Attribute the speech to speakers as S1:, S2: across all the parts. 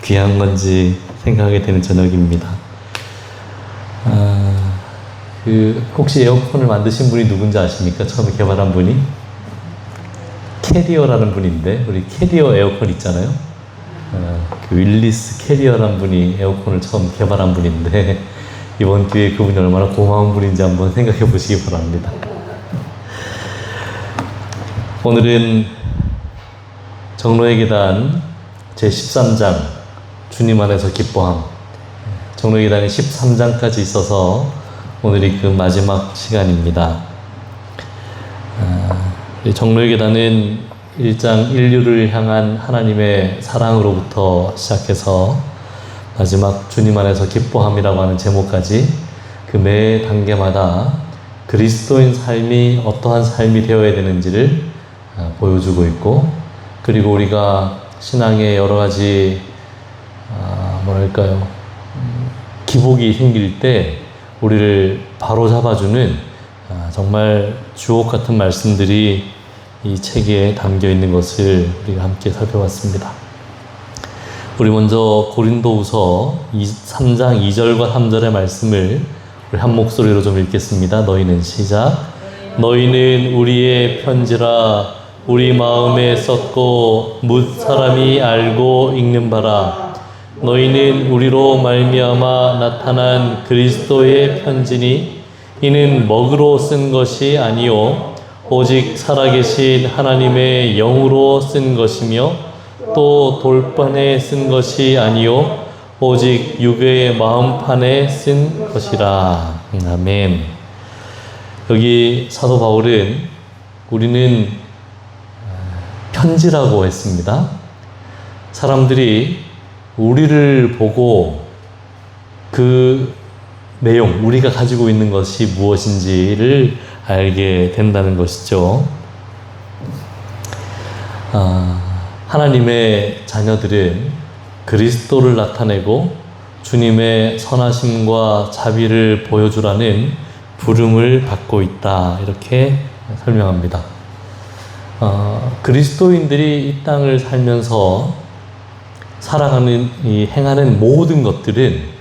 S1: 귀한 건지 생각하게 되는 저녁입니다. 혹시 에어컨을 만드신 분이 누군지 아십니까? 처음에 개발한 분이? 캐리어라는 분인데, 우리 캐리어 에어컨 있잖아요. 그 윌리스 캐리어라는 분이 에어컨을 처음 개발한 분인데, 이번 기회에 그분이 얼마나 고마운 분인지 한번 생각해 보시기 바랍니다. 오늘은 정로의 계단 제13장 주님 안에서 기뻐함, 정로의 계단이 13장까지 있어서 오늘이 그 마지막 시간입니다. 정로의 계단은 1장 인류를 향한 하나님의 사랑으로부터 시작해서 마지막 주님 안에서 기뻐함이라고 하는 제목까지 그 매 단계마다 그리스도인 삶이 어떠한 삶이 되어야 되는지를 보여주고 있고, 그리고 우리가 신앙에 여러 가지 기복이 생길 때 우리를 바로 잡아주는 정말 주옥 같은 말씀들이 이 책에 담겨 있는 것을 우리가 함께 살펴봤습니다. 우리 먼저 고린도후서 3장 2절과 3절의 말씀을 우리 한 목소리로 좀 읽겠습니다. 너희는 시작. 너희는 우리의 편지라 우리 마음에 썼고 뭇 사람이 알고 읽는 바라. 너희는 우리로 말미암아 나타난 그리스도의 편지니 이는 먹으로 쓴 것이 아니요 오직 살아계신 하나님의 영으로 쓴 것이며 또 돌판에 쓴 것이 아니요 오직 육의 마음판에 쓴 것이라. 아멘. 여기 사도 바울은 우리는 편지라고 했습니다. 사람들이 우리를 보고 그 내용, 우리가 가지고 있는 것이 무엇인지를 알게 된다는 것이죠. 하나님의 자녀들은 그리스도를 나타내고 주님의 선하심과 자비를 보여주라는 부름을 받고 있다, 이렇게 설명합니다. 그리스도인들이 이 땅을 살면서 살아가는, 행하는 모든 것들은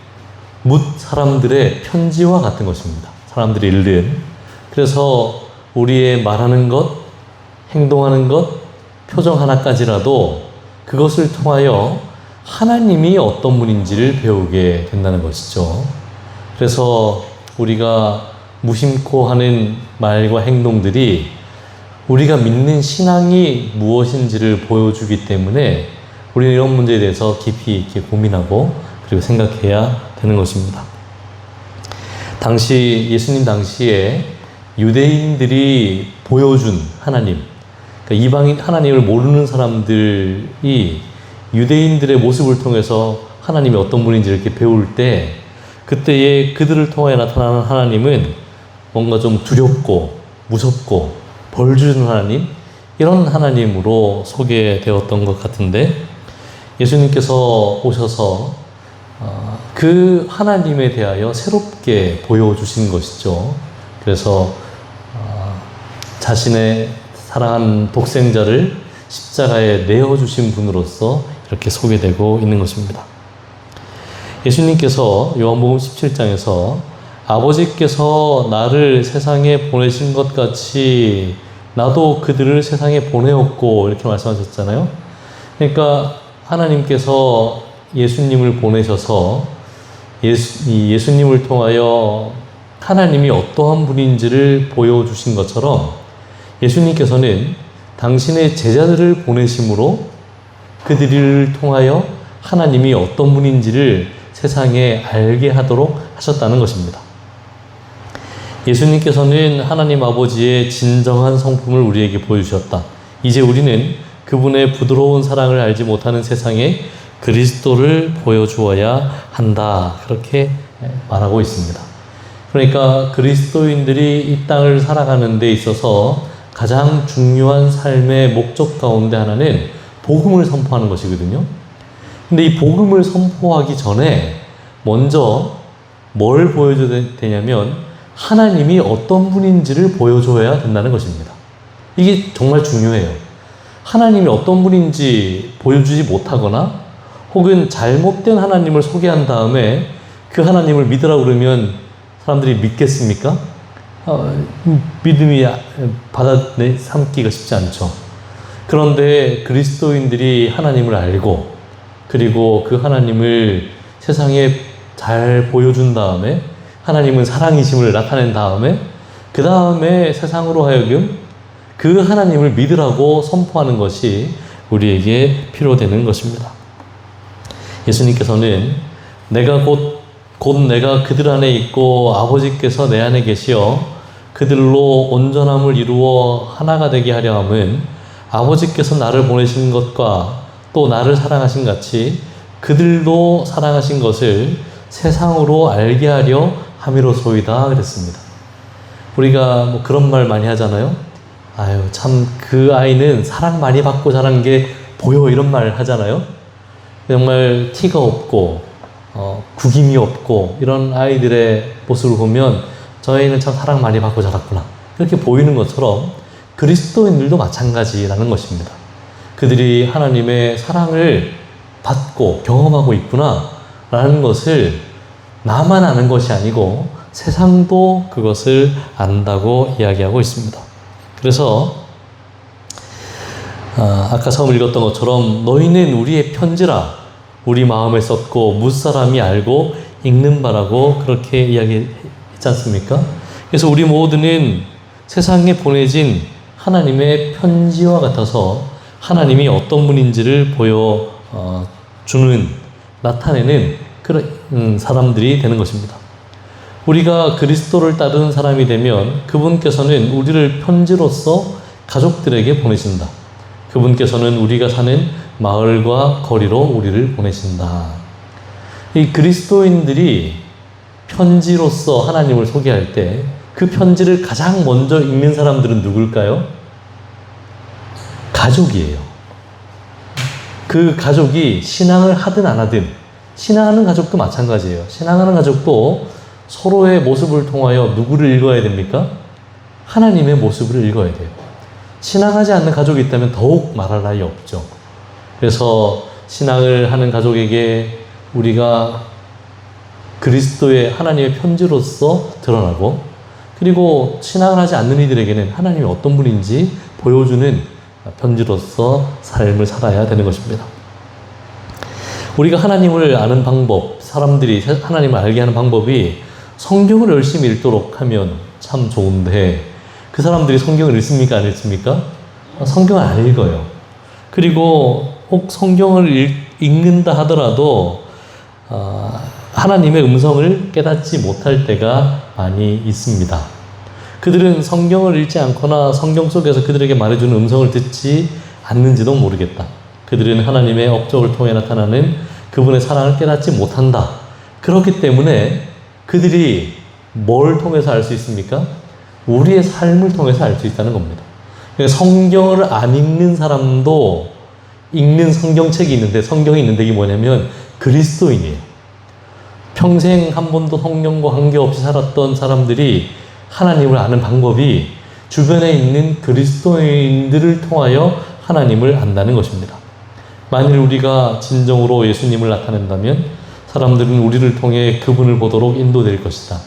S1: 뭇 사람들의 편지와 같은 것입니다. 사람들이 읽는. 그래서 우리의 말하는 것, 행동하는 것, 표정 하나까지라도 그것을 통하여 하나님이 어떤 분인지를 배우게 된다는 것이죠. 그래서 우리가 무심코 하는 말과 행동들이 우리가 믿는 신앙이 무엇인지를 보여주기 때문에 우리는 이런 문제에 대해서 깊이 있게 고민하고 그리고 생각해야 되는 것입니다. 예수님 당시에 유대인들이 보여준 하나님, 그러니까 이방인 하나님을 모르는 사람들이 유대인들의 모습을 통해서 하나님이 어떤 분인지 이렇게 배울 때 그때에 그들을 통하여 나타나는 하나님은 뭔가 좀 두렵고 무섭고 벌 주는 하나님, 이런 하나님으로 소개되었던 것 같은데, 예수님께서 오셔서 그 하나님에 대하여 새롭게 보여주신 것이죠. 그래서 자신의 사랑한 독생자를 십자가에 내어주신 분으로서 이렇게 소개되고 있는 것입니다. 예수님께서 요한복음 17장에서 아버지께서 나를 세상에 보내신 것 같이 나도 그들을 세상에 보내었고, 이렇게 말씀하셨잖아요. 그러니까 하나님께서 예수님을 보내셔서 예수님을 통하여 하나님이 어떠한 분인지를 보여주신 것처럼 예수님께서는 당신의 제자들을 보내심으로 그들을 통하여 하나님이 어떤 분인지를 세상에 알게 하도록 하셨다는 것입니다. 예수님께서는 하나님 아버지의 진정한 성품을 우리에게 보여주셨다. 이제 우리는 그분의 부드러운 사랑을 알지 못하는 세상에 그리스도를 보여주어야 한다, 그렇게 말하고 있습니다. 그러니까 그리스도인들이 이 땅을 살아가는 데 있어서 가장 중요한 삶의 목적 가운데 하나는 복음을 선포하는 것이거든요. 근데 이 복음을 선포하기 전에 먼저 뭘 보여줘야 되냐면 하나님이 어떤 분인지를 보여줘야 된다는 것입니다. 이게 정말 중요해요. 하나님이 어떤 분인지 보여주지 못하거나 혹은 잘못된 하나님을 소개한 다음에 그 하나님을 믿으라고 그러면 사람들이 믿겠습니까? 믿음이 삼기가 쉽지 않죠. 그런데 그리스도인들이 하나님을 알고 그리고 그 하나님을 세상에 잘 보여준 다음에 하나님은 사랑이심을 나타낸 다음에 그 다음에 세상으로 하여금 그 하나님을 믿으라고 선포하는 것이 우리에게 필요되는 것입니다. 예수님께서는 내가 곧 내가 그들 안에 있고 아버지께서 내 안에 계시어 그들로 온전함을 이루어 하나가 되게 하려 함은 아버지께서 나를 보내신 것과 또 나를 사랑하신 같이 그들도 사랑하신 것을 세상으로 알게 하려 함이로소이다 그랬습니다. 우리가 그런 말 많이 하잖아요. 아유, 참 그 아이는 사랑 많이 받고 자란 게 보여, 이런 말 하잖아요. 정말 티가 없고 구김이 없고 이런 아이들의 모습을 보면 저 아이는 참 사랑 많이 받고 자랐구나, 이렇게 보이는 것처럼 그리스도인들도 마찬가지라는 것입니다. 그들이 하나님의 사랑을 받고 경험하고 있구나 라는 것을 나만 아는 것이 아니고 세상도 그것을 안다고 이야기하고 있습니다. 그래서 아까 처음 읽었던 것처럼 너희는 우리의 편지라 우리 마음에 썼고 무사람이 알고 읽는 바라고 그렇게 이야기했지 않습니까? 그래서 우리 모두는 세상에 보내진 하나님의 편지와 같아서 하나님이 어떤 분인지를 나타내는 그런 사람들이 되는 것입니다. 우리가 그리스도를 따르는 사람이 되면 그분께서는 우리를 편지로서 가족들에게 보내신다. 그분께서는 우리가 사는 마을과 거리로 우리를 보내신다. 이 그리스도인들이 편지로서 하나님을 소개할 때 그 편지를 가장 먼저 읽는 사람들은 누굴까요? 가족이에요. 그 가족이 신앙을 하든 안 하든, 신앙하는 가족도 마찬가지예요. 신앙하는 가족도 서로의 모습을 통하여 누구를 읽어야 됩니까? 하나님의 모습을 읽어야 돼요. 신앙하지 않는 가족이 있다면 더욱 말할 나위 없죠. 그래서 신앙을 하는 가족에게 우리가 그리스도의 하나님의 편지로서 드러나고, 그리고 신앙을 하지 않는 이들에게는 하나님이 어떤 분인지 보여주는 편지로서 삶을 살아야 되는 것입니다. 우리가 하나님을 아는 방법, 사람들이 하나님을 알게 하는 방법이 성경을 열심히 읽도록 하면 참 좋은데, 그 사람들이 성경을 읽습니까? 안 읽습니까? 성경을 안 읽어요. 그리고 혹 성경을 읽는다 하더라도 하나님의 음성을 깨닫지 못할 때가 많이 있습니다. 그들은 성경을 읽지 않거나 성경 속에서 그들에게 말해주는 음성을 듣지 않는지도 모르겠다. 그들은 하나님의 업적을 통해 나타나는 그분의 사랑을 깨닫지 못한다. 그렇기 때문에 그들이 뭘 통해서 알 수 있습니까? 우리의 삶을 통해서 알 수 있다는 겁니다. 그러니까 성경을 안 읽는 사람도 읽는 성경책이 있는데, 성경이 있는데 이게 뭐냐면 그리스도인이에요. 평생 한 번도 성령과 관계없이 살았던 사람들이 하나님을 아는 방법이 주변에 있는 그리스도인들을 통하여 하나님을 안다는 것입니다. 만일 우리가 진정으로 예수님을 나타낸다면 사람들은 우리를 통해 그분을 보도록 인도될 것이다.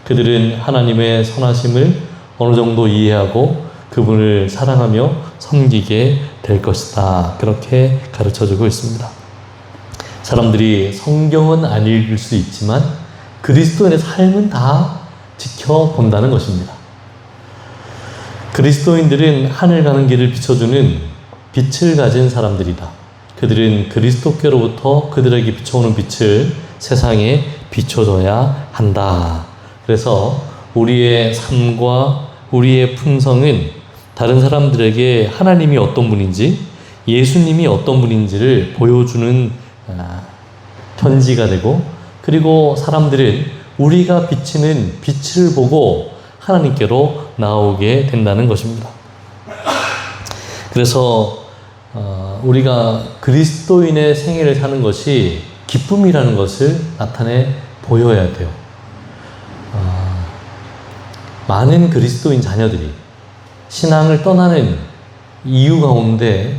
S1: 그들은 하나님의 선하심을 어느 정도 이해하고 그분을 사랑하며 섬기게 될 것이다. 그렇게 가르쳐주고 있습니다. 사람들이 성경은 안 읽을 수 있지만 그리스도인의 삶은 다 지켜본다는 것입니다. 그리스도인들은 하늘 가는 길을 비춰주는 빛을 가진 사람들이다. 그들은 그리스도께로부터 그들에게 비춰오는 빛을 세상에 비춰줘야 한다. 그래서 우리의 삶과 우리의 품성은 다른 사람들에게 하나님이 어떤 분인지, 예수님이 어떤 분인지를 보여주는 편지가 되고, 그리고 사람들은 우리가 비치는 빛을 보고 하나님께로 나오게 된다는 것입니다. 그래서 우리가 그리스도인의 생애를 사는 것이 기쁨이라는 것을 나타내 보여야 돼요. 많은 그리스도인 자녀들이 신앙을 떠나는 이유 가운데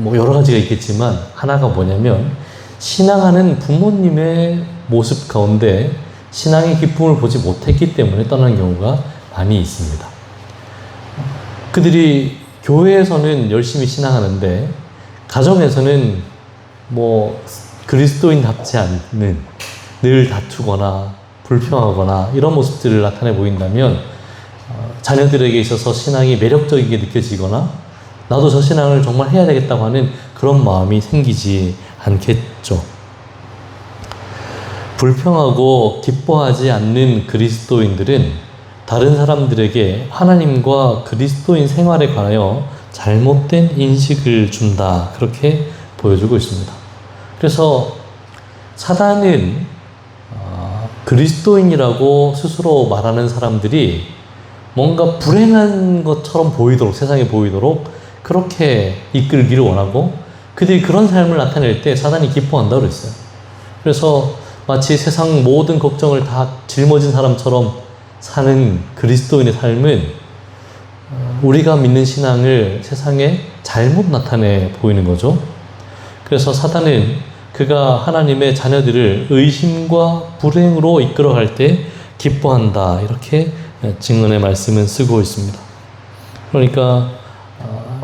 S1: 여러 가지가 있겠지만 하나가 뭐냐면 신앙하는 부모님의 모습 가운데 신앙의 기쁨을 보지 못했기 때문에 떠난 경우가 많이 있습니다. 그들이 교회에서는 열심히 신앙하는데 가정에서는 그리스도인답지 않는, 늘 다투거나 불평하거나 이런 모습들을 나타내 보인다면 자녀들에게 있어서 신앙이 매력적이게 느껴지거나 나도 저 신앙을 정말 해야 되겠다고 하는 그런 마음이 생기지 않겠죠. 불평하고 기뻐하지 않는 그리스도인들은 다른 사람들에게 하나님과 그리스도인 생활에 관하여 잘못된 인식을 준다, 그렇게 보여주고 있습니다. 그래서 사단은 그리스도인이라고 스스로 말하는 사람들이 뭔가 불행한 것처럼 보이도록, 세상에 보이도록 그렇게 이끌기를 원하고, 그들이 그런 삶을 나타낼 때 사단이 기뻐한다고 그랬어요. 그래서 마치 세상 모든 걱정을 다 짊어진 사람처럼 사는 그리스도인의 삶은 우리가 믿는 신앙을 세상에 잘못 나타내 보이는 거죠. 그래서 사단은 그가 하나님의 자녀들을 의심과 불행으로 이끌어갈 때 기뻐한다, 이렇게 증언의 말씀은 쓰고 있습니다. 그러니까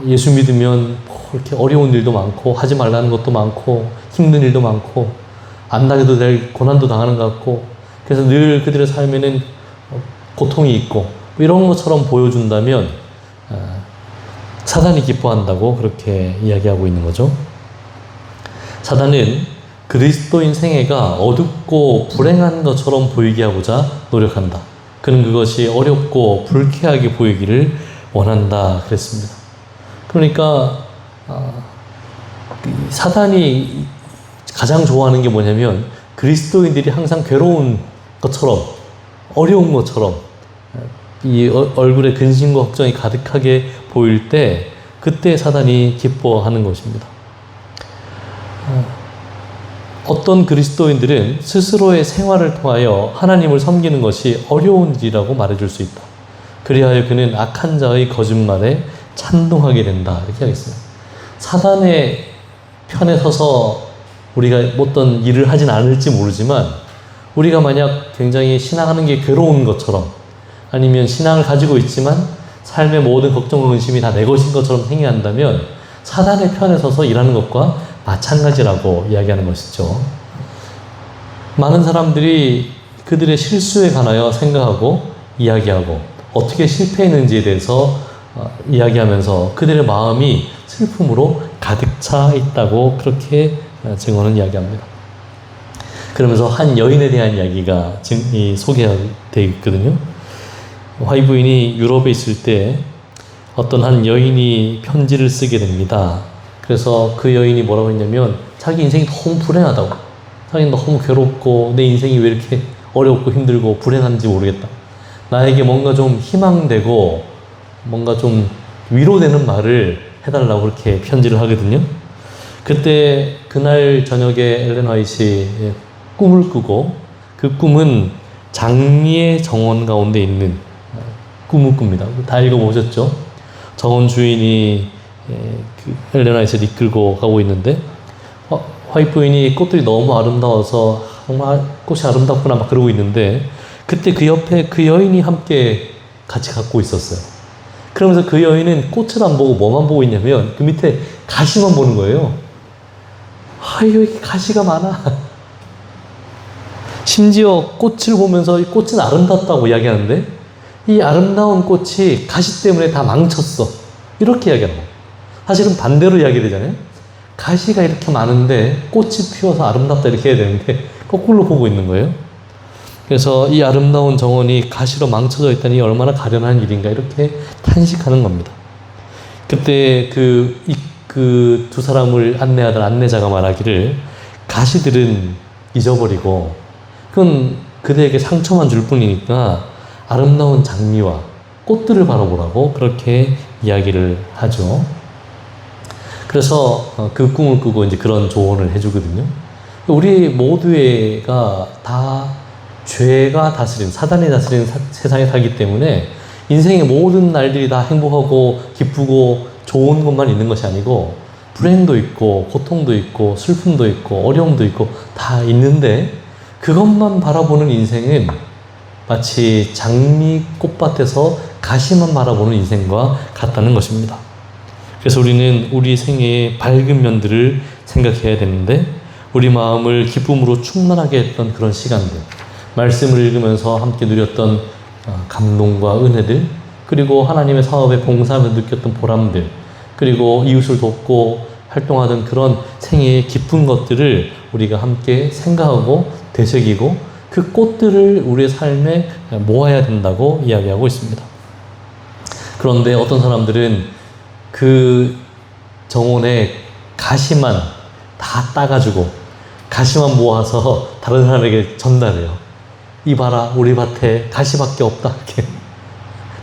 S1: 예수 믿으면 이렇게 어려운 일도 많고 하지 말라는 것도 많고 힘든 일도 많고 안 나게도 될 고난도 당하는 것 같고, 그래서 늘 그들의 삶에는 고통이 있고 이런 것처럼 보여준다면 사단이 기뻐한다고 그렇게 이야기하고 있는 거죠. 사단은 그리스도인 생애가 어둡고 불행한 것처럼 보이게 하고자 노력한다. 그는 그것이 어렵고 불쾌하게 보이기를 원한다 그랬습니다. 그러니까 사단이 가장 좋아하는 게 뭐냐면 그리스도인들이 항상 괴로운 것처럼, 어려운 것처럼 이 얼굴에 근심과 걱정이 가득하게 보일 때 그때 사단이 기뻐하는 것입니다. 어떤 그리스도인들은 스스로의 생활을 통하여 하나님을 섬기는 것이 어려운 일이라고 말해줄 수 있다. 그리하여 그는 악한 자의 거짓말에 찬동하게 된다, 이렇게 하겠습니다. 사단의 편에 서서 우리가 어떤 일을 하진 않을지 모르지만 우리가 만약 굉장히 신앙하는 게 괴로운 것처럼, 아니면 신앙을 가지고 있지만 삶의 모든 걱정과 근심이 다 내 것인 것처럼 행위한다면 사단의 편에 서서 일하는 것과 마찬가지라고 이야기하는 것이죠. 많은 사람들이 그들의 실수에 관하여 생각하고 이야기하고 어떻게 실패했는지에 대해서 이야기하면서 그들의 마음이 슬픔으로 가득 차 있다고 그렇게 증언은 이야기합니다. 그러면서 한 여인에 대한 이야기가 소개되어 있거든요. 화이 부인이 유럽에 있을 때 어떤 한 여인이 편지를 쓰게 됩니다. 그래서 그 여인이 뭐라고 했냐면 자기 인생이 너무 불행하다고, 자기는 너무 괴롭고 내 인생이 왜 이렇게 어렵고 힘들고 불행한지 모르겠다, 나에게 뭔가 좀 희망되고 뭔가 좀 위로되는 말을 해달라고 그렇게 편지를 하거든요. 그때 그날 저녁에 엘렌 화이트이 꿈을 꾸고, 그 꿈은 장미의 정원 가운데 있는 꿈을 꿉니다. 다 읽어보셨죠? 정원 주인이 엘렌 화이트를 이끌고 가고 있는데 화이트 부인이 꽃들이 너무 아름다워서 정말 꽃이 아름답구나 막 그러고 있는데, 그때 그 옆에 그 여인이 함께 같이 갖고 있었어요. 그러면서 그 여인은 꽃을 안 보고 뭐만 보고 있냐면 그 밑에 가시만 보는 거예요. 여기 가시가 많아. 심지어 꽃을 보면서 이 꽃은 아름답다고 이야기하는데 이 아름다운 꽃이 가시 때문에 다 망쳤어, 이렇게 이야기하는 거예요. 사실은 반대로 이야기되잖아요. 가시가 이렇게 많은데 꽃이 피어서 아름답다 이렇게 해야 되는데 거꾸로 보고 있는 거예요. 그래서 이 아름다운 정원이 가시로 망쳐져 있다니 얼마나 가련한 일인가, 이렇게 탄식하는 겁니다. 그때 그 두 사람을 안내하던 안내자가 말하기를 가시들은 잊어버리고 그건 그대에게 상처만 줄 뿐이니까 아름다운 장미와 꽃들을 바라보라고 그렇게 이야기를 하죠. 그래서 그 꿈을 꾸고 이제 그런 조언을 해주거든요. 우리 모두가 다 죄가 다스린, 사단이 다스린 세상에 살기 때문에 인생의 모든 날들이 다 행복하고 기쁘고 좋은 것만 있는 것이 아니고 불행도 있고 고통도 있고 슬픔도 있고 어려움도 있고 다 있는데 그것만 바라보는 인생은 마치 장미 꽃밭에서 가시만 바라보는 인생과 같다는 것입니다. 그래서 우리는 우리 생애의 밝은 면들을 생각해야 되는데 우리 마음을 기쁨으로 충만하게 했던 그런 시간들, 말씀을 읽으면서 함께 누렸던 감동과 은혜들, 그리고 하나님의 사업에 봉사하면서 느꼈던 보람들, 그리고 이웃을 돕고 활동하던 그런 생애의 기쁜 것들을 우리가 함께 생각하고 되새기고 그 꽃들을 우리의 삶에 모아야 된다고 이야기하고 있습니다. 그런데 어떤 사람들은 그 정원에 가시만 다 따가지고 가시만 모아서 다른 사람에게 전달해요. 이 봐라, 우리 밭에 가시밖에 없다. 이렇게.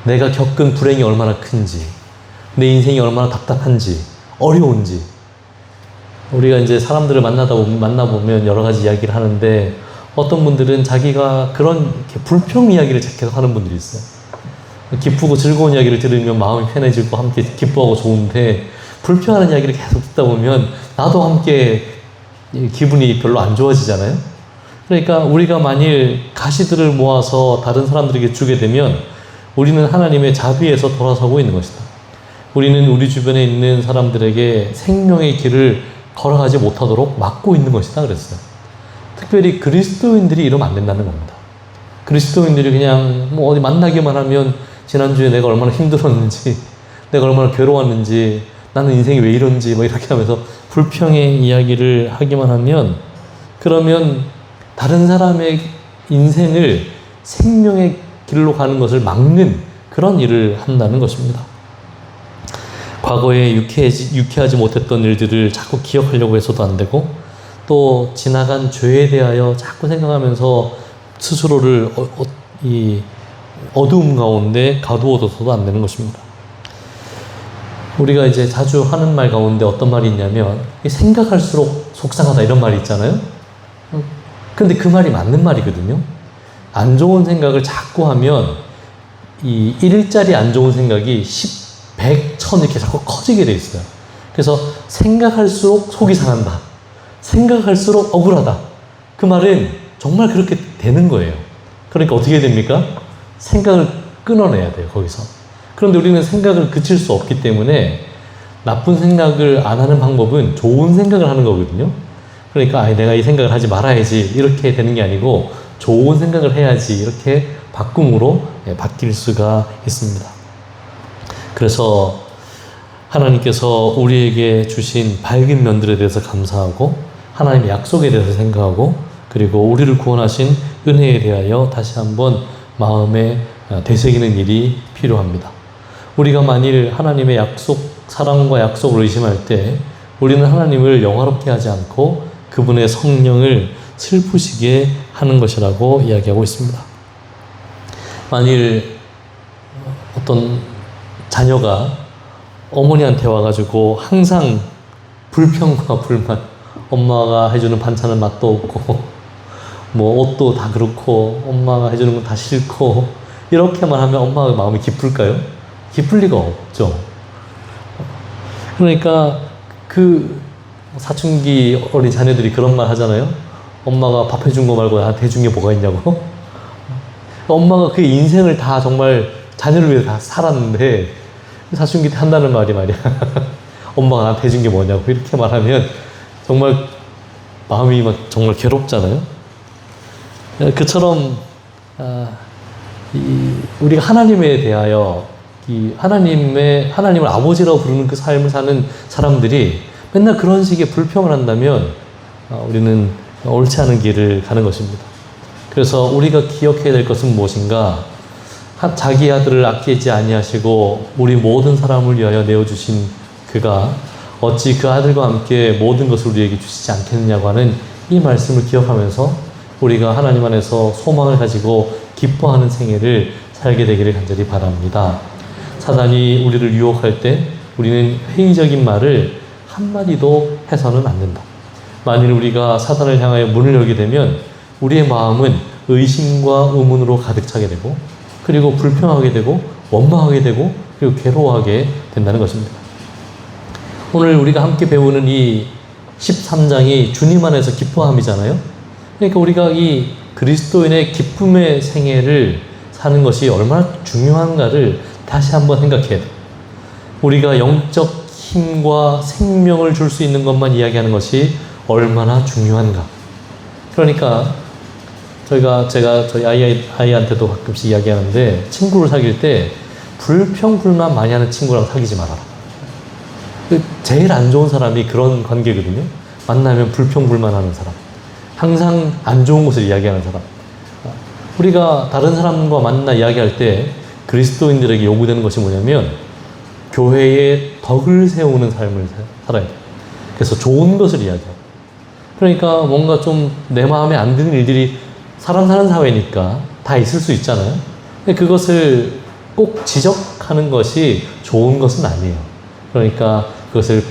S1: 내가 겪은 불행이 얼마나 큰지, 내 인생이 얼마나 답답한지, 어려운지. 우리가 이제 사람들을 만나보면 여러 가지 이야기를 하는데 어떤 분들은 자기가 그런 불평 이야기를 계속 하는 분들이 있어요. 기쁘고 즐거운 이야기를 들으면 마음이 편해지고 함께 기뻐하고 좋은데 불평하는 이야기를 계속 듣다 보면 나도 함께 기분이 별로 안 좋아지잖아요. 그러니까 우리가 만일 가시들을 모아서 다른 사람들에게 주게 되면 우리는 하나님의 자비에서 돌아서고 있는 것이다. 우리는 우리 주변에 있는 사람들에게 생명의 길을 걸어가지 못하도록 막고 있는 것이다 그랬어요. 특별히 그리스도인들이 이러면 안 된다는 겁니다. 그리스도인들이 그냥 뭐 어디 만나기만 하면 지난주에 내가 얼마나 힘들었는지, 내가 얼마나 괴로웠는지, 나는 인생이 왜 이런지 뭐 이렇게 하면서 불평의 이야기를 하기만 하면 그러면 다른 사람의 인생을 생명의 길로 가는 것을 막는 그런 일을 한다는 것입니다. 과거에 유쾌하지 못했던 일들을 자꾸 기억하려고 해서도 안 되고 또 지나간 죄에 대하여 자꾸 생각하면서 스스로를 이 어두움 가운데 가두어둬서도 안 되는 것입니다. 우리가 이제 자주 하는 말 가운데 어떤 말이 있냐면 생각할수록 속상하다 이런 말이 있잖아요. 근데 그 말이 맞는 말이거든요. 안 좋은 생각을 자꾸 하면 이 1짜리 안 좋은 생각이 10, 100, 1000 이렇게 자꾸 커지게 돼 있어요. 그래서 생각할수록 속이 상한다. 생각할수록 억울하다. 그 말은 정말 그렇게 되는 거예요. 그러니까 어떻게 됩니까? 생각을 끊어내야 돼요, 거기서. 그런데 우리는 생각을 그칠 수 없기 때문에 나쁜 생각을 안 하는 방법은 좋은 생각을 하는 거거든요. 그러니까 내가 이 생각을 하지 말아야지 이렇게 되는 게 아니고 좋은 생각을 해야지 이렇게 바꿈으로 바뀔 수가 있습니다. 그래서 하나님께서 우리에게 주신 밝은 면들에 대해서 감사하고 하나님의 약속에 대해서 생각하고 그리고 우리를 구원하신 은혜에 대하여 다시 한번 마음에 되새기는 일이 필요합니다. 우리가 만일 하나님의 약속, 사랑과 약속을 의심할 때 우리는 하나님을 영화롭게 하지 않고 그분의 성령을 슬프시게 하는 것이라고 이야기하고 있습니다. 만일 어떤 자녀가 어머니한테 와가지고 항상 불평과 불만, 엄마가 해주는 반찬은 맛도 없고 뭐 옷도 다 그렇고 엄마가 해주는 건 다 싫고 이렇게만 하면 엄마가 마음이 기쁠까요? 기쁠 리가 없죠. 그러니까 그 사춘기 어린 자녀들이 그런 말 하잖아요. 엄마가 밥 해준 거 말고 나한테 해준 게 뭐가 있냐고. 엄마가 그 인생을 다 정말 자녀를 위해 다 살았는데 사춘기 때 한다는 말이 말이야. 엄마가 나한테 해준 게 뭐냐고 이렇게 말하면 정말 마음이 막 정말 괴롭잖아요. 그처럼 우리가 하나님에 대하여 하나님을 아버지라고 부르는 그 삶을 사는 사람들이 맨날 그런 식의 불평을 한다면 우리는 옳지 않은 길을 가는 것입니다. 그래서 우리가 기억해야 될 것은 무엇인가? 자기 아들을 아끼지 아니하시고 우리 모든 사람을 위하여 내어주신 그가 어찌 그 아들과 함께 모든 것을 우리에게 주시지 않겠느냐고 하는 이 말씀을 기억하면서 우리가 하나님 안에서 소망을 가지고 기뻐하는 생애를 살게 되기를 간절히 바랍니다. 사단이 우리를 유혹할 때 우리는 회의적인 말을 한마디도 해서는 안 된다. 만일 우리가 사단을 향하여 문을 열게 되면 우리의 마음은 의심과 의문으로 가득 차게 되고 그리고 불평하게 되고 원망하게 되고 그리고 괴로워하게 된다는 것입니다. 오늘 우리가 함께 배우는 이 13장이 주님 안에서 기뻐함이잖아요. 그러니까 우리가 이 그리스도인의 기쁨의 생애를 사는 것이 얼마나 중요한가를 다시 한번 생각해야 돼요. 우리가 영적 힘과 생명을 줄 수 있는 것만 이야기하는 것이 얼마나 중요한가. 그러니까 제가 저희 아이한테도 가끔씩 이야기하는데, 친구를 사귈 때 불평불만 많이 하는 친구랑 사귀지 말아라. 제일 안 좋은 사람이 그런 관계거든요. 만나면 불평불만하는 사람, 항상 안 좋은 것을 이야기하는 사람. 우리가 다른 사람과 만나 이야기할 때 그리스도인들에게 요구되는 것이 뭐냐면, 교회의 덕을 세우는 삶을 살아야 돼요. 그래서 좋은 것을 이야기하고, 그러니까 뭔가 좀 내 마음에 안 드는 일들이, 사람 사는 사회니까 다 있을 수 있잖아요. 근데 그것을 꼭 지적하는 것이 좋은 것은 아니에요. 그러니까 그것을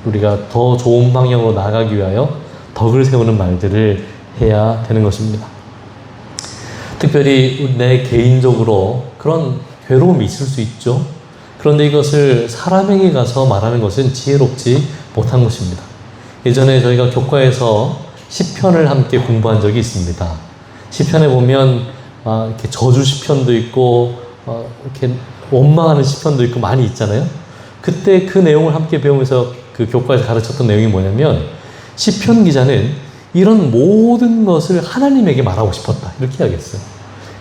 S1: 우리가 더 좋은 방향으로 나아가기 위하여 덕을 세우는 말들을 해야 되는 것입니다. 특별히 내 개인적으로 그런 괴로움이 있을 수 있죠. 그런데 이것을 사람에게 가서 말하는 것은 지혜롭지 못한 것입니다. 예전에 저희가 교과에서 시편을 함께 공부한 적이 있습니다. 시편에 보면 이렇게 저주 시편도 있고 이렇게 원망하는 시편도 있고 많이 있잖아요. 그때 그 내용을 함께 배우면서 그 교과에서 가르쳤던 내용이 뭐냐면, 시편 기자는 이런 모든 것을 하나님에게 말하고 싶었다, 이렇게 이야기했어요.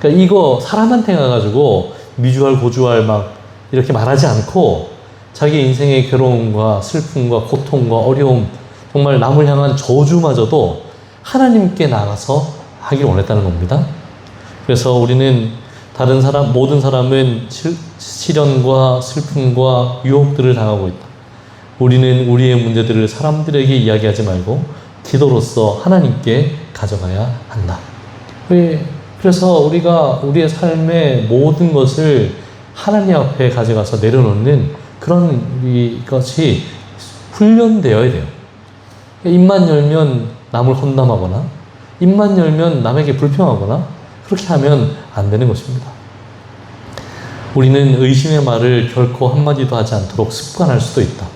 S1: 그러니까 이거 사람한테 가가지고 미주알 고주알 막 이렇게 말하지 않고, 자기 인생의 괴로움과 슬픔과 고통과 어려움, 정말 남을 향한 저주마저도 하나님께 나가서 하길 원했다는 겁니다. 그래서 우리는 모든 사람은 시련과 슬픔과 유혹들을 당하고 있다. 우리는 우리의 문제들을 사람들에게 이야기하지 말고 기도로서 하나님께 가져가야 한다. 그래서 우리가 우리의 삶의 모든 것을 하나님 앞에 가져가서 내려놓는 그런 것이 훈련되어야 돼요. 입만 열면 남을 험담하거나, 입만 열면 남에게 불평하거나, 그렇게 하면 안 되는 것입니다. 우리는 의심의 말을 결코 한마디도 하지 않도록 습관할 수도 있다.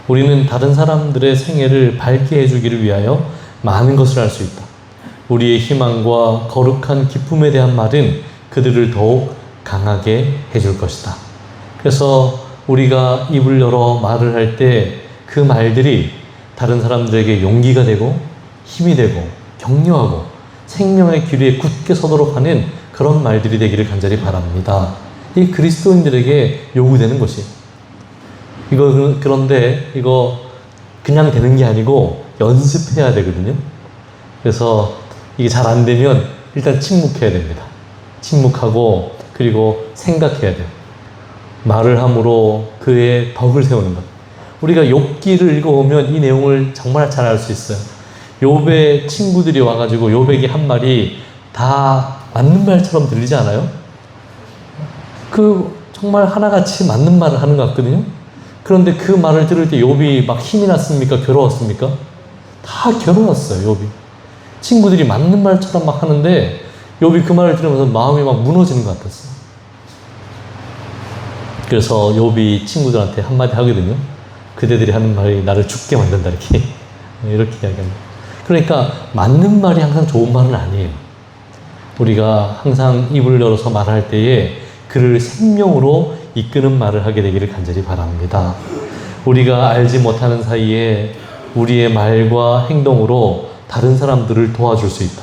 S1: 우리는 다른 사람들의 생애를 밝게 해주기를 위하여 많은 것을 할 수 있다. 우리의 희망과 거룩한 기쁨에 대한 말은 그들을 더욱 강하게 해줄 것이다. 그래서 우리가 입을 열어 말을 할 때 그 말들이 다른 사람들에게 용기가 되고 힘이 되고 격려하고 생명의 길 위에 굳게 서도록 하는 그런 말들이 되기를 간절히 바랍니다. 이 그리스도인들에게 요구되는 것이에요. 그런데 이거 그냥 되는 게 아니고 연습해야 되거든요. 그래서 이게 잘 안 되면 일단 침묵해야 됩니다. 침묵하고, 그리고 생각해야 돼요. 말을 함으로 그의 덕을 세우는 것. 우리가 욥기를 읽어보면 이 내용을 정말 잘 알 수 있어요. 욥의 친구들이 와가지고 욥에게 한 말이 다 맞는 말처럼 들리지 않아요? 정말 하나같이 맞는 말을 하는 것 같거든요. 그런데 그 말을 들을 때 욥이 막 힘이 났습니까? 괴로웠습니까? 다 괴로웠어요, 욥이. 친구들이 맞는 말처럼 막 하는데 욥이 그 말을 들으면서 마음이 막 무너지는 것 같았어요. 그래서 욥이 친구들한테 한마디 하거든요. 그대들이 하는 말이 나를 죽게 만든다, 이렇게 이야기합니다. 그러니까 맞는 말이 항상 좋은 말은 아니에요. 우리가 항상 입을 열어서 말할 때에 그를 생명으로 이끄는 말을 하게 되기를 간절히 바랍니다. 우리가 알지 못하는 사이에 우리의 말과 행동으로 다른 사람들을 도와줄 수 있다.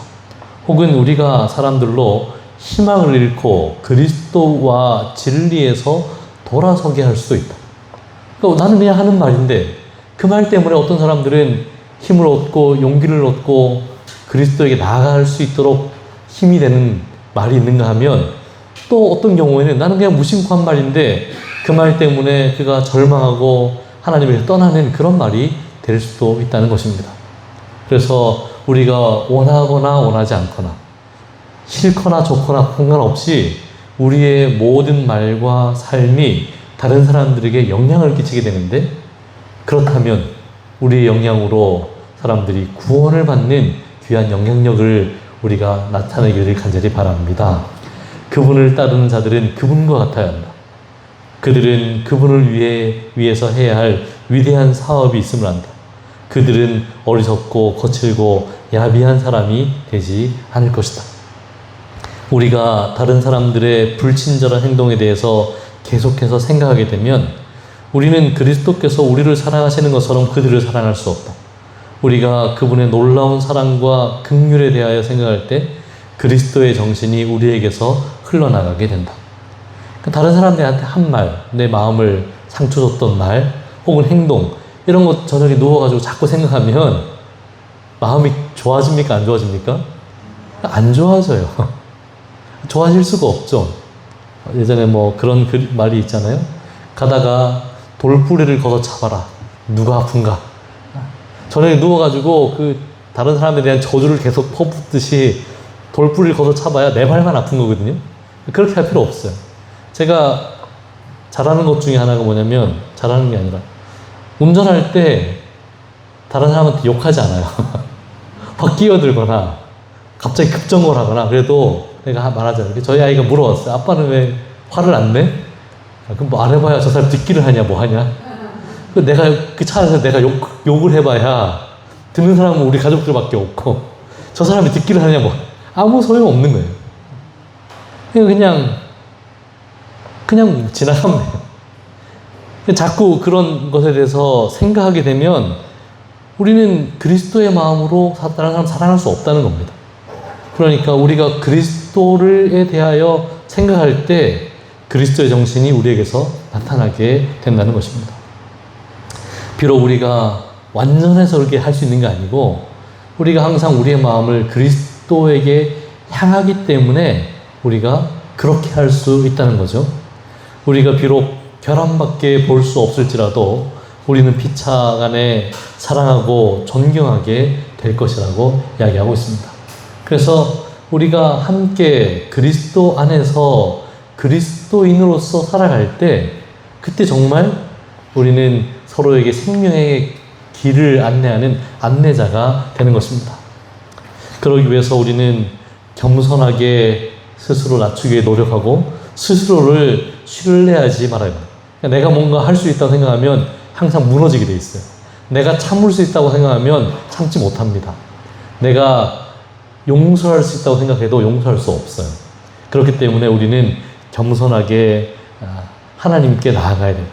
S1: 혹은 우리가 사람들로 희망을 잃고 그리스도와 진리에서 돌아서게 할 수도 있다. 그러니까 나는 그냥 하는 말인데 그 말 때문에 어떤 사람들은 힘을 얻고 용기를 얻고 그리스도에게 나아갈 수 있도록 힘이 되는 말이 있는가 하면, 또 어떤 경우에는 나는 그냥 무심코 한 말인데 그 말 때문에 그가 절망하고 하나님을 떠나는 그런 말이 될 수도 있다는 것입니다. 그래서 우리가 원하거나 원하지 않거나 싫거나 좋거나 상관없이 우리의 모든 말과 삶이 다른 사람들에게 영향을 끼치게 되는데, 그렇다면 우리의 영향으로 사람들이 구원을 받는 귀한 영향력을 우리가 나타내기를 간절히 바랍니다. 그분을 따르는 자들은 그분과 같아야 한다. 그들은 그분을 위해서 해야 할 위대한 사업이 있음을 안다. 그들은 어리석고 거칠고 야비한 사람이 되지 않을 것이다. 우리가 다른 사람들의 불친절한 행동에 대해서 계속해서 생각하게 되면 우리는 그리스도께서 우리를 사랑하시는 것처럼 그들을 사랑할 수 없다. 우리가 그분의 놀라운 사랑과 긍휼에 대하여 생각할 때 그리스도의 정신이 우리에게서 흘러나가게 된다. 다른 사람들한테 한 말, 내 마음을 상처 줬던 말, 혹은 행동, 이런 것 저녁에 누워가지고 자꾸 생각하면 마음이 좋아집니까? 안 좋아집니까? 안 좋아져요. 좋아질 수가 없죠. 예전에 뭐 그런 말이 있잖아요. 가다가 돌뿌리를 걷어 차봐라. 누가 아픈가? 저녁에 누워가지고 그 다른 사람에 대한 저주를 계속 퍼붓듯이 돌뿌리를 걷어 차봐야 내 발만 아픈 거거든요. 그렇게 할 필요 없어요. 제가 잘하는 것 중에 하나가 뭐냐면, 잘하는 게 아니라 운전할 때 다른 사람한테 욕하지 않아요. 확 끼어들거나 갑자기 급정거를 하거나. 그래도 내가 말하잖아요. 저희 아이가 물어봤어요. 아빠는 왜 화를 안 내? 그럼 뭐 안 해봐야 저 사람 뒷길을 하냐 뭐 하냐. 내가 그 차 안에서 내가 욕을 해봐야 듣는 사람은 우리 가족들밖에 없고 저 사람이 뒷길을 하냐 뭐 아무 소용 없는 거예요. 그냥 지나가면 돼요. 자꾸 그런 것에 대해서 생각하게 되면 우리는 그리스도의 마음으로 다른 사람 사랑할 수 없다는 겁니다. 그러니까 우리가 그리스도에 대하여 생각할 때 그리스도의 정신이 우리에게서 나타나게 된다는 것입니다. 비록 우리가 완전해서 그렇게 할 수 있는 게 아니고 우리가 항상 우리의 마음을 그리스도에게 향하기 때문에 우리가 그렇게 할 수 있다는 거죠. 우리가 비록 결함밖에 볼 수 없을지라도 우리는 피차간에 사랑하고 존경하게 될 것이라고 이야기하고 있습니다. 그래서 우리가 함께 그리스도 안에서 그리스도인으로서 살아갈 때 그때 정말 우리는 서로에게 생명의 길을 안내하는 안내자가 되는 것입니다. 그러기 위해서 우리는 겸손하게 스스로 낮추기에 노력하고 스스로를 신뢰하지 말아야 합니다. 내가 뭔가 할 수 있다고 생각하면 항상 무너지게 돼 있어요. 내가 참을 수 있다고 생각하면 참지 못합니다. 내가 용서할 수 있다고 생각해도 용서할 수 없어요. 그렇기 때문에 우리는 겸손하게 하나님께 나아가야 돼요.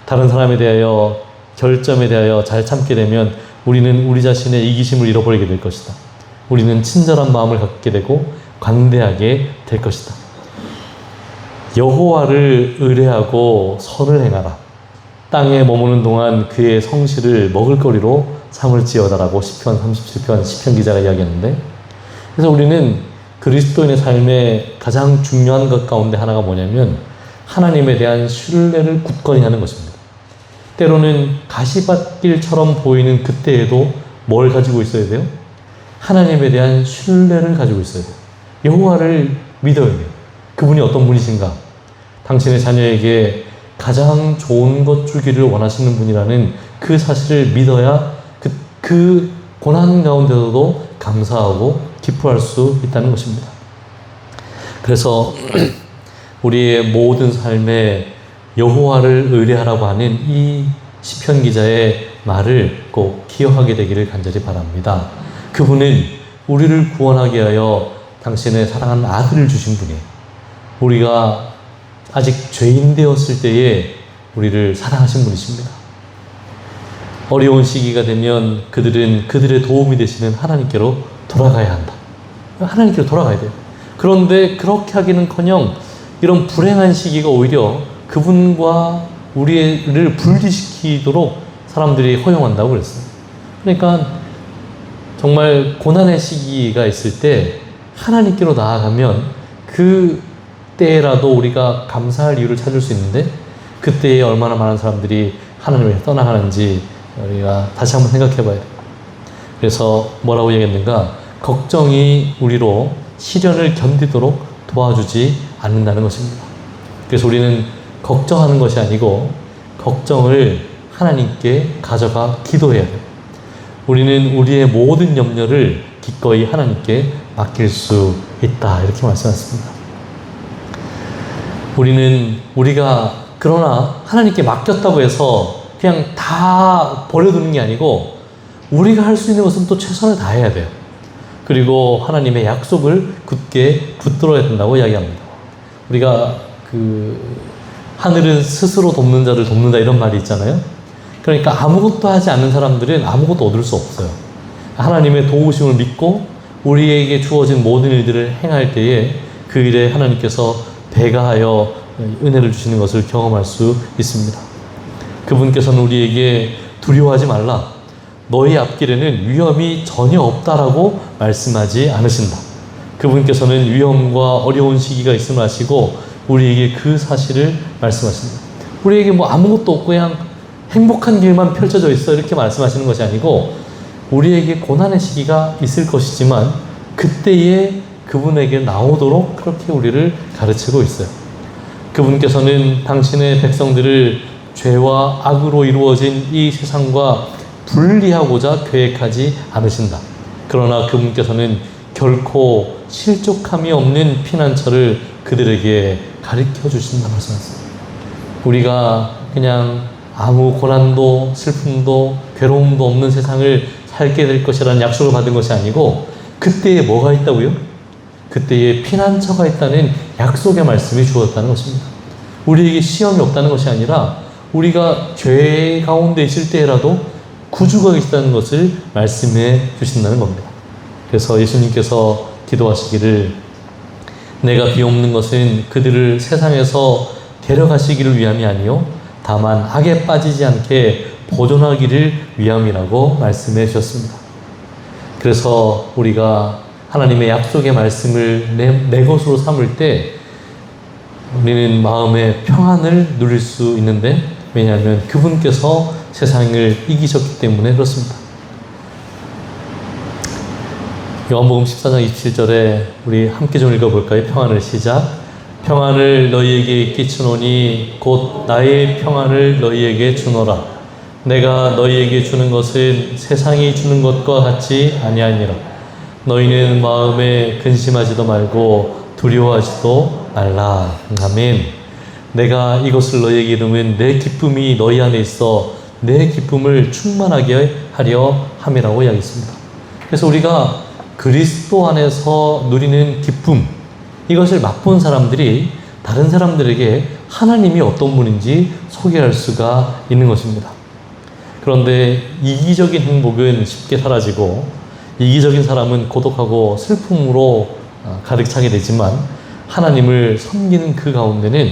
S1: 다른 사람에 대하여 결점에 대하여 잘 참게 되면 우리는 우리 자신의 이기심을 잃어버리게 될 것이다. 우리는 친절한 마음을 갖게 되고 관대하게 될 것이다. 여호와를 의뢰하고 선을 행하라. 땅에 머무는 동안 그의 성실을 먹을거리로 삼을지어다라고 시편 37편 시편 기자가 이야기했는데, 그래서 우리는 그리스도인의 삶의 가장 중요한 것 가운데 하나가 뭐냐면 하나님에 대한 신뢰를 굳건히 하는 것입니다. 때로는 가시밭길처럼 보이는 그때에도 뭘 가지고 있어야 돼요? 하나님에 대한 신뢰를 가지고 있어야 돼요. 여호와를 믿어야 돼요. 그분이 어떤 분이신가? 당신의 자녀에게 가장 좋은 것 주기를 원하시는 분이라는 그 사실을 믿어야 그 고난 가운데서도 감사하고 기뻐할 수 있다는 것입니다. 그래서 우리의 모든 삶에 여호와를 의뢰하라고 하는 이 시편 기자의 말을 꼭 기억하게 되기를 간절히 바랍니다. 그분은 우리를 구원하게 하여 당신의 사랑하는 아들을 주신 분이에요. 우리가 아직 죄인 되었을 때에 우리를 사랑하신 분이십니다. 어려운 시기가 되면 그들은 그들의 도움이 되시는 하나님께로 돌아가야 한다. 하나님께로 돌아가야 돼요. 그런데 그렇게 하기는커녕 이런 불행한 시기가 오히려 그분과 우리를 분리시키도록 사람들이 허용한다고 그랬어요. 그러니까 정말 고난의 시기가 있을 때 하나님께로 나아가면 그 때라도 우리가 감사할 이유를 찾을 수 있는데 그때에 얼마나 많은 사람들이 하나님을 떠나가는지 우리가 다시 한번 생각해 봐야 돼요. 그래서 뭐라고 얘기했는가? 걱정이 우리로 시련을 견디도록 도와주지 않는다는 것입니다. 그래서 우리는 걱정하는 것이 아니고 걱정을 하나님께 가져가 기도해야 돼요. 우리는 우리의 모든 염려를 기꺼이 하나님께 맡길 수 있다. 이렇게 말씀하셨습니다. 우리가 그러나 하나님께 맡겼다고 해서 그냥 다 버려두는 게 아니고 우리가 할 수 있는 것은 또 최선을 다해야 돼요. 그리고 하나님의 약속을 굳게 붙들어야 된다고 이야기합니다. 우리가 하늘은 스스로 돕는 자를 돕는다 이런 말이 있잖아요. 그러니까 아무것도 하지 않는 사람들은 아무것도 얻을 수 없어요. 하나님의 도우심을 믿고 우리에게 주어진 모든 일들을 행할 때에 그 일에 하나님께서 배가하여 은혜를 주시는 것을 경험할 수 있습니다. 그분께서는 우리에게 두려워하지 말라, 너희 앞길에는 위험이 전혀 없다라고 말씀하지 않으신다. 그분께서는 위험과 어려운 시기가 있음을 아시고 우리에게 그 사실을 말씀하십니다. 우리에게 뭐 아무것도 없고 그냥 행복한 길만 펼쳐져 있어 이렇게 말씀하시는 것이 아니고 우리에게 고난의 시기가 있을 것이지만 그때에 그분에게 나오도록 그렇게 우리를 가르치고 있어요. 그분께서는 당신의 백성들을 죄와 악으로 이루어진 이 세상과 분리하고자 계획하지 않으신다. 그러나 그분께서는 결코 실족함이 없는 피난처를 그들에게 가르쳐 주신다 말씀하셨습니다. 우리가 그냥 아무 고난도 슬픔도 괴로움도 없는 세상을 살게 될 것이라는 약속을 받은 것이 아니고 그때에 뭐가 있다고요? 그때에 피난처가 있다는 약속의 말씀이 주어졌다는 것입니다. 우리에게 시험이 없다는 것이 아니라 우리가 죄 가운데 있을 때라도 구주가 계시다는 것을 말씀해 주신다는 겁니다. 그래서 예수님께서 기도하시기를 내가 비옵는 것은 그들을 세상에서 데려가시기를 위함이 아니요 다만 악에 빠지지 않게 보존하기를 위함이라고 말씀해 주셨습니다. 그래서 우리가 하나님의 약속의 말씀을 내 것으로 삼을 때 우리는 마음의 평안을 누릴 수 있는데 왜냐하면 그분께서 세상을 이기셨기 때문에 그렇습니다. 요한복음 14장 27절에 우리 함께 좀 읽어볼까요? 평안을 시작. 평안을 너희에게 끼치노니 곧 나의 평안을 너희에게 주노라. 내가 너희에게 주는 것은 세상이 주는 것과 같이 아니하니라. 너희는 마음에 근심하지도 말고 두려워하지도 말라. 아멘. 내가 이것을 너희에게 이르면 내 기쁨이 너희 안에 있어 내 기쁨을 충만하게 하려 함이라고 이야기했습니다. 그래서 우리가 그리스도 안에서 누리는 기쁨, 이것을 맛본 사람들이 다른 사람들에게 하나님이 어떤 분인지 소개할 수가 있는 것입니다. 그런데 이기적인 행복은 쉽게 사라지고 이기적인 사람은 고독하고 슬픔으로 가득 차게 되지만 하나님을 섬기는 그 가운데는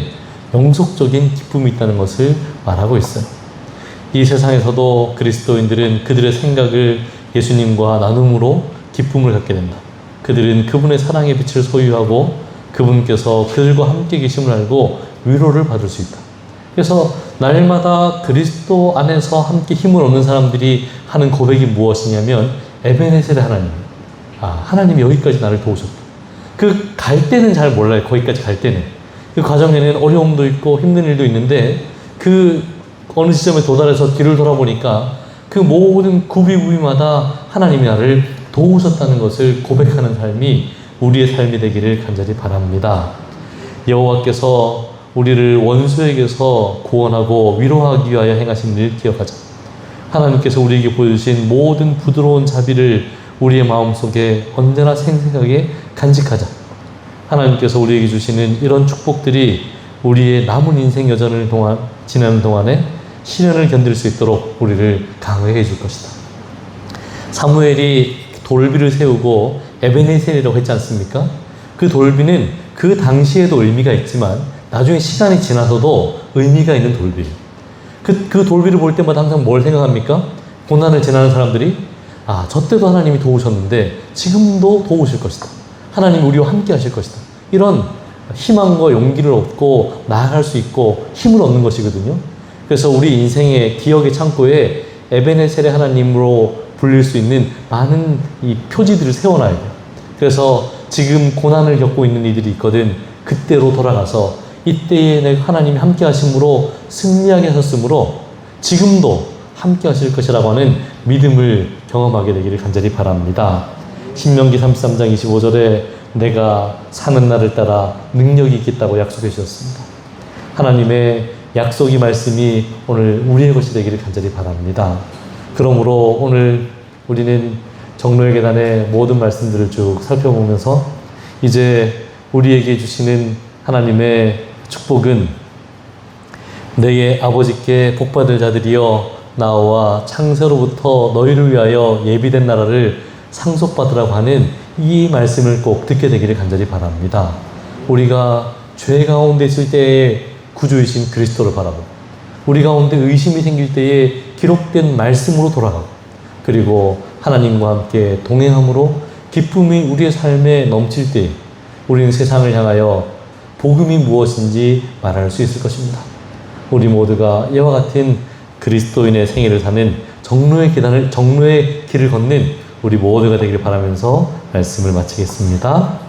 S1: 영속적인 기쁨이 있다는 것을 말하고 있어요. 이 세상에서도 그리스도인들은 그들의 생각을 예수님과 나눔으로 기쁨을 갖게 된다. 그들은 그분의 사랑의 빛을 소유하고 그분께서 그들과 함께 계심을 알고 위로를 받을 수 있다. 그래서 날마다 그리스도 안에서 함께 힘을 얻는 사람들이 하는 고백이 무엇이냐면 에베네셀의 하나님. 하나님이 여기까지 나를 도우셨다. 그 갈 때는 잘 몰라요. 거기까지 갈 때는. 그 과정에는 어려움도 있고 힘든 일도 있는데 그 어느 지점에 도달해서 뒤를 돌아보니까 그 모든 구비구비마다 하나님이 나를 도우셨다는 것을 고백하는 삶이 우리의 삶이 되기를 간절히 바랍니다. 여호와께서 우리를 원수에게서 구원하고 위로하기 위하여 행하신 일을 기억하자. 하나님께서 우리에게 보여주신 모든 부드러운 자비를 우리의 마음속에 언제나 생생하게 간직하자. 하나님께서 우리에게 주시는 이런 축복들이 우리의 남은 인생 여정을 지나는 동안에 시련을 견딜 수 있도록 우리를 강하게 해줄 것이다. 사무엘이 돌비를 세우고 에베네셀이라고 했지 않습니까? 그 돌비는 그 당시에도 의미가 있지만 나중에 시간이 지나서도 의미가 있는 돌비. 그 돌비를 볼 때마다 항상 뭘 생각합니까? 고난을 지나는 사람들이 저 때도 하나님이 도우셨는데 지금도 도우실 것이다. 하나님이 우리와 함께 하실 것이다. 이런 희망과 용기를 얻고 나아갈 수 있고 힘을 얻는 것이거든요. 그래서 우리 인생의 기억의 창고에 에베네셀의 하나님으로 불릴 수 있는 많은 이 표지들을 세워놔야 돼요. 그래서 지금 고난을 겪고 있는 이들이 있거든 그때로 돌아가서 이때에 내가 하나님이 함께 하심으로 승리하게 하셨으므로 지금도 함께 하실 것이라고 하는 믿음을 경험하게 되기를 간절히 바랍니다. 신명기 33장 25절에 내가 사는 날을 따라 능력이 있겠다고 약속해 주셨습니다. 하나님의 약속이 말씀이 오늘 우리의 것이 되기를 간절히 바랍니다. 그러므로 오늘 우리는 정로의 계단의 모든 말씀들을 쭉 살펴보면서 이제 우리에게 주시는 하나님의 축복은 너의 아버지께 복받을 자들이여 나와 창세로부터 너희를 위하여 예비된 나라를 상속받으라고 하는 이 말씀을 꼭 듣게 되기를 간절히 바랍니다. 우리가 죄 가운데 있을 때에 구주이신 그리스도를 바라보고 우리 가운데 의심이 생길 때에 기록된 말씀으로 돌아가고 그리고 하나님과 함께 동행함으로 기쁨이 우리의 삶에 넘칠 때 우리는 세상을 향하여 복음이 무엇인지 말할 수 있을 것입니다. 우리 모두가 이와 같은 그리스도인의 생애를 사는 정로의 길을 걷는 우리 모두가 되기를 바라면서 말씀을 마치겠습니다.